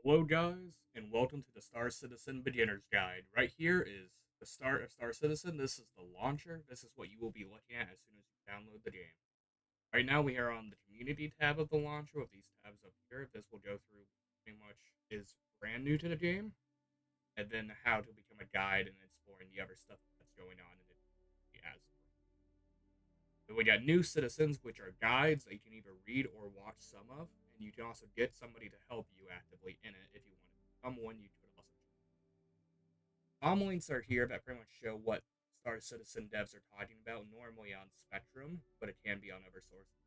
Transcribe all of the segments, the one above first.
Hello, guys, and welcome to the Star Citizen Beginner's Guide. Right here is the start of Star Citizen. This is the launcher. This is what you will be looking at as soon as you download the game. Right now, we are on the community tab of the launcher with these tabs up here. This will go through pretty much is brand new to the game, and then how to become a guide and exploring the other stuff that's going on in the as. Then we got new citizens, which are guides that you can either read or watch some of, and you can also get somebody to help you actively in it if you want to become one. You could also links are here that pretty much show what Star Citizen devs are talking about, normally on Spectrum, but it can be on other sources.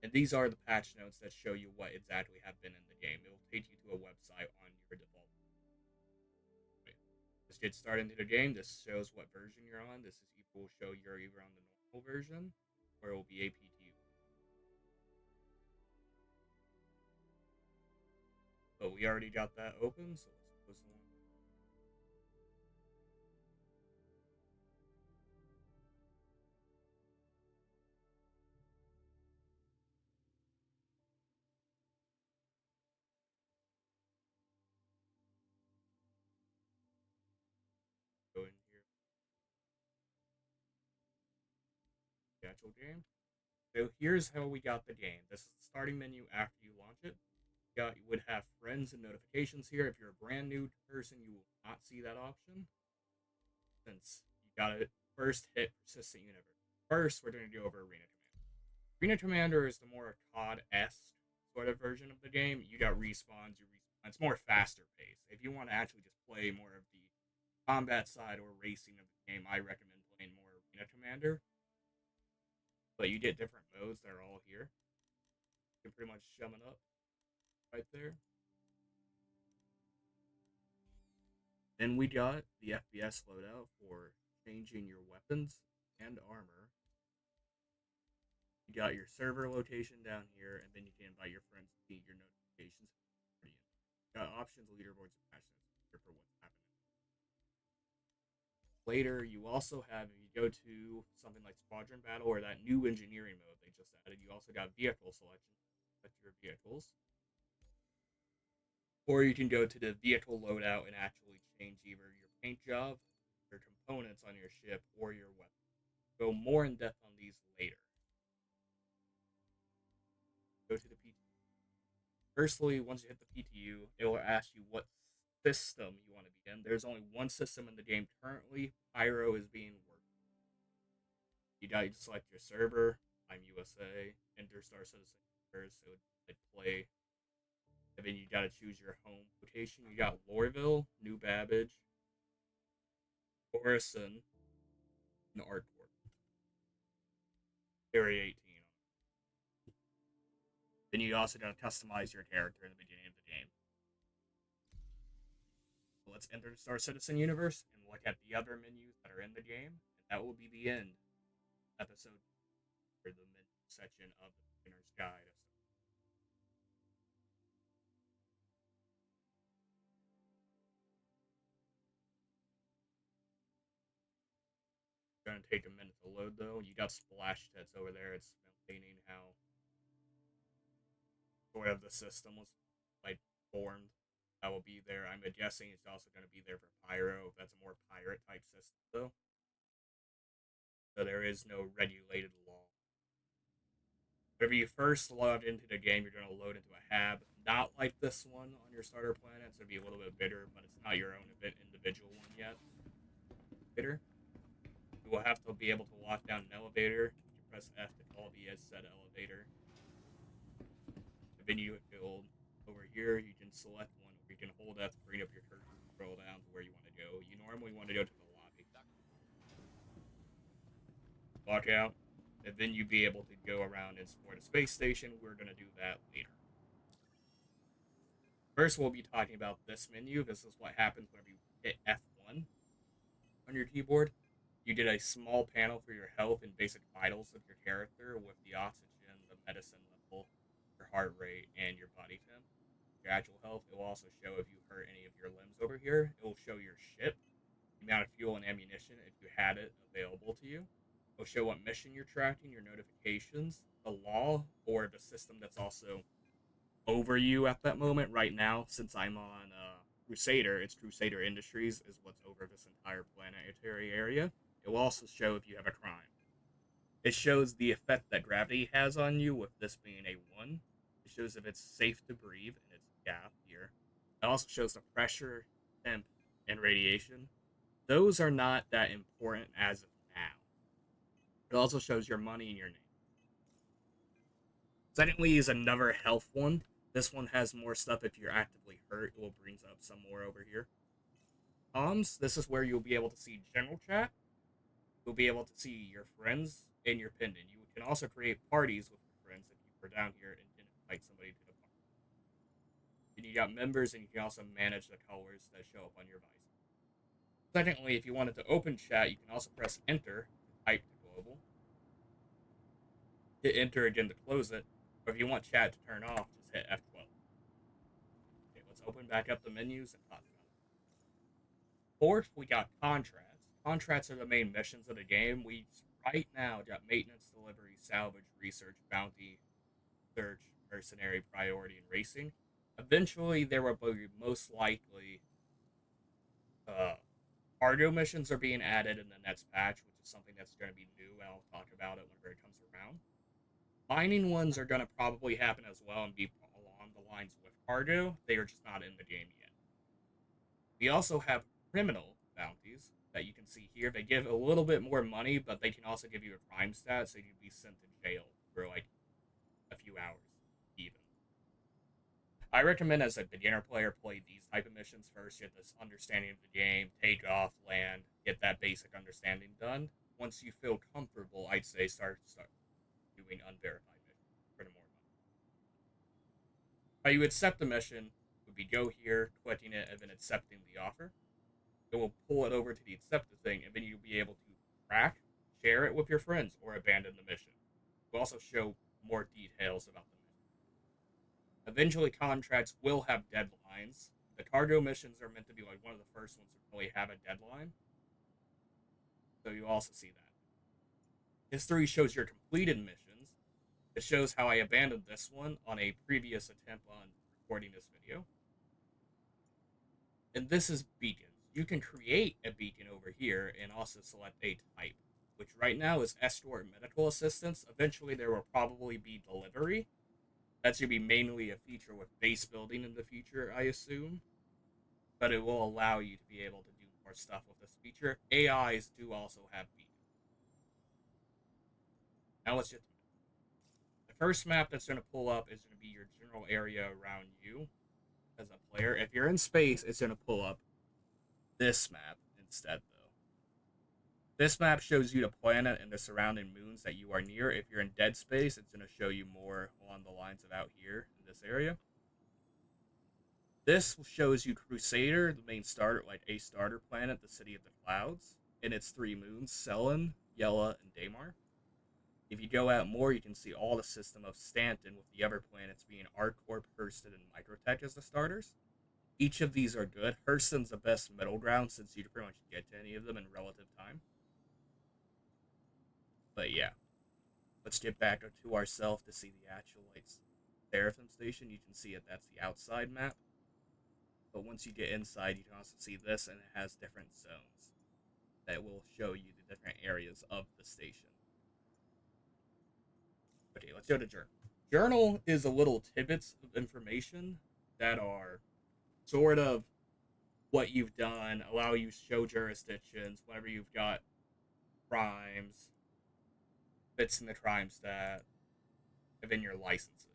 And these are the patch notes that show you what exactly have been in the game. It will take you to a website on your default. Let's get started into the game. This shows what version you're on. This is will show you're either on the normal version or it will be APT. But we already got that open, so let's close the one. Go in here, the actual game. So here's how we got the game. This is the starting menu after you launch it. You would have friends and notifications here. If you're a brand new person, you will not see that option since you got to first hit persistent universe. First, we're going to go over Arena Commander. Arena Commander is the more COD-esque sort of version of the game. You got respawns, it's more faster paced. If you want to actually just play more of the combat side or racing of the game, I recommend playing more Arena Commander. But you get different modes that are all here. You can pretty much sum it up right there. Then we got the FPS loadout for changing your weapons and armor. You got your server location down here, and then you can invite your friends to see your notifications. You got options, leaderboards, and match notes for what's happening. Later, you also have, if you go to something like Squadron Battle or that new engineering mode they just added, you also got vehicle selection, select your vehicles. Or you can go to the vehicle loadout and actually change either your paint job, your components on your ship, or your weapon. Go more in depth on these later. Go to the PTU. Firstly, once you hit the PTU, it will ask you what system you want to be in. There's only one system in the game currently. Pyro is being worked. You got to select your server. I'm USA. Enter Star Citizen first, so it play. And then you got to choose your home location. You got Lorville, New Babbage, Orison, and Artport. Area 18. Then you also got to customize your character in the beginning of the game. So let's enter the Star Citizen universe and look at the other menus that are in the game, and that will be the end episode for the mid section of the beginner's guide. It's going to take a minute to load though. You got splash tests over there. It's maintaining how sort of the system was like formed. That will be there. I'm guessing it's also going to be there for Pyro. That's a more pirate type system though. So there is no regulated law. Whenever you first load into the game, you're going to load into a hab, not like this one on your starter planet. So it'll be a little bit bigger, but it's not your own individual one yet. Bigger. You will have to be able to walk down an elevator. You can press F to call the said elevator. And then you go over here. You can select one, or you can hold F to bring up your cursor and scroll down to where you want to go. You normally want to go to the lobby. Walk out, and then you'd be able to go around and explore the space station. We're going to do that later. First, we'll be talking about this menu. This is what happens whenever you hit F1 on your keyboard. You get a small panel for your health and basic vitals of your character with the oxygen, the medicine level, your heart rate, and your body temp. Your actual health. It will also show if you hurt any of your limbs over here. It will show your ship, the amount of fuel and ammunition if you had it available to you. It will show what mission you're tracking, your notifications, the law, or the system that's also over you at that moment. Right now, since I'm on Crusader, it's Crusader Industries is what's over this entire planetary area. It will also show if you have a crime. It shows the effect that gravity has on you, with this being a 1. It shows if it's safe to breathe, and it's yeah here. It also shows the pressure, temp, and radiation. Those are not that important as of now. It also shows your money and your name. Secondly is another health one. This one has more stuff if you're actively hurt. It will bring up some more over here. This is where you'll be able to see general chat. You'll be able to see your friends and your pendant. You can also create parties with your friends if you were down here and didn't invite somebody to the party. And you got members, and you can also manage the colors that show up on your visor. Secondly, if you wanted to open chat, you can also press enter to type to global. Hit enter again to close it. Or if you want chat to turn off, just hit F12. Okay, let's open back up the menus and talk about it. Fourth, we got contracts. Contracts are the main missions of the game. We right now got maintenance, delivery, salvage, research, bounty, search, mercenary, priority, and racing. Eventually, there will be most likely uh, cargo missions are being added in the next patch, which is something that's going to be new, and I'll talk about it whenever it comes around. Mining ones are going to probably happen as well and be along the lines with cargo. They are just not in the game yet. We also have criminal bounties that you can see here. They give a little bit more money, but they can also give you a crime stat, so you'd be sent to jail for like a few hours, even. I recommend as a beginner player play these type of missions first. Get this understanding of the game, take off, land, get that basic understanding done. Once you feel comfortable, I'd say start doing unverified missions for the more money. How you accept the mission would be go here, clicking it, and then accepting the offer. It will pull it over to the accepted thing, and then you'll be able to track, share it with your friends, or abandon the mission. It will also show more details about the mission. Eventually, contracts will have deadlines. The cargo missions are meant to be like one of the first ones to really have a deadline, so you also see that. History shows your completed missions. It shows how I abandoned this one on a previous attempt on recording this video. And this is beacons. You can create a beacon over here and also select a type, which right now is escort medical assistance. Eventually, there will probably be delivery. That's going to be mainly a feature with base building in the future, I assume. But it will allow you to be able to do more stuff with this feature. AIs do also have beacons. Now let's get to the first map that's going to pull up is going to be your general area around you as a player. If you're in space, it's going to pull up this map instead, though. This map shows you the planet and the surrounding moons that you are near. If you're in dead space, it's going to show you more along the lines of out here in this area. This shows you Crusader, the main starter, like a starter planet, the City of the Clouds, and its 3 moons, Selen, Yella, and Daymar. If you go out more, you can see all the system of Stanton, with the other planets being ArcCorp, Hurston, and Microtech as the starters. Each of these are good. Hurston's the best middle ground since you can pretty much get to any of them in relative time. But yeah, let's get back to ourselves to see the actual like Seraphim station. You can see it. That's the outside map. But once you get inside, you can also see this, and it has different zones that will show you the different areas of the station. Okay, let's go to Journal. Journal is a little tidbits of information that are sort of what you've done, allow you to show jurisdictions, whenever you've got crimes, fits in the crime stat, and then your licenses.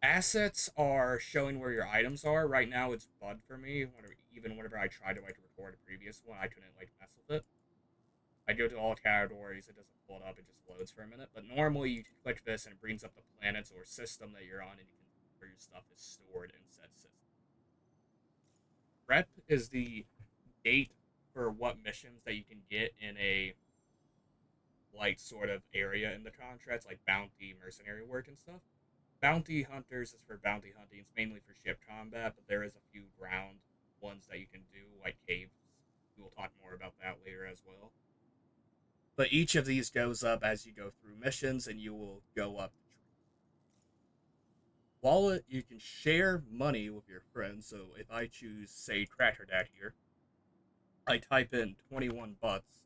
Assets are showing where your items are. Right now, it's bug for me. Even whenever I tried to like record a previous one, I couldn't like mess with it. I go to all categories, it doesn't pull it up, it just loads for a minute. But normally, you can click this and it brings up the planets or system that you're on, and you can where your stuff is stored in said system. Rep is the date for what missions that you can get in a like sort of area in the contracts, like bounty, mercenary work, and stuff. Bounty hunters is for bounty hunting. It's mainly for ship combat, but there is a few ground ones that you can do, like caves. We will talk more about that later as well. But each of these goes up as you go through missions, and you will go up the tree. Wallet, you can share money with your friends. So if I choose, say, Cracker Dad here, I type in 21 bucks,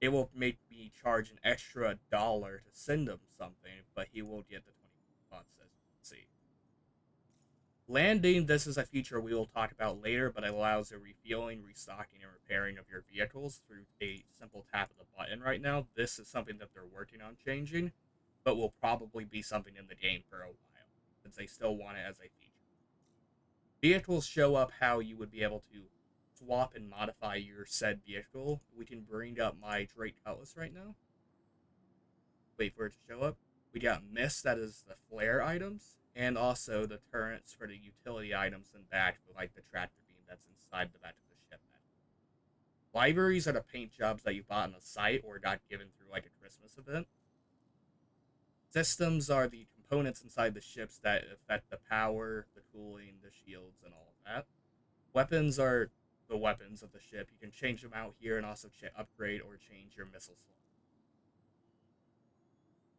it will make me charge an extra dollar to send him something, but he will get the 21 bucks, as you can see. Landing, this is a feature we will talk about later, but it allows the refueling, restocking, and repairing of your vehicles through a simple tap of the button right now. This is something that they're working on changing, but will probably be something in the game for a while, since they still want it as a feature. Vehicles show up how you would be able to swap and modify your said vehicle. We can bring up my Drake Cutlass right now. Wait for it to show up. We got Mist, that is the flare items, and also the turrets for the utility items in back, like the tractor beam that's inside the back of the ship. Libraries are the paint jobs that you bought on the site or got given through like a Christmas event. Systems are the components inside the ships that affect the power, the cooling, the shields, and all of that. Weapons are the weapons of the ship. You can change them out here and also upgrade or change your missile slot.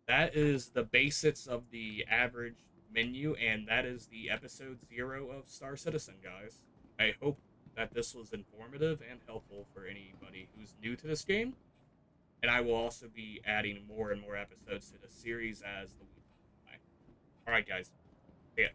That is the basics of the average menu, and that is the episode 0 of Star Citizen, guys. I hope that this was informative and helpful for anybody who's new to this game, and I will also be adding more and more episodes to the series as the weeks go by. All right, guys. See ya.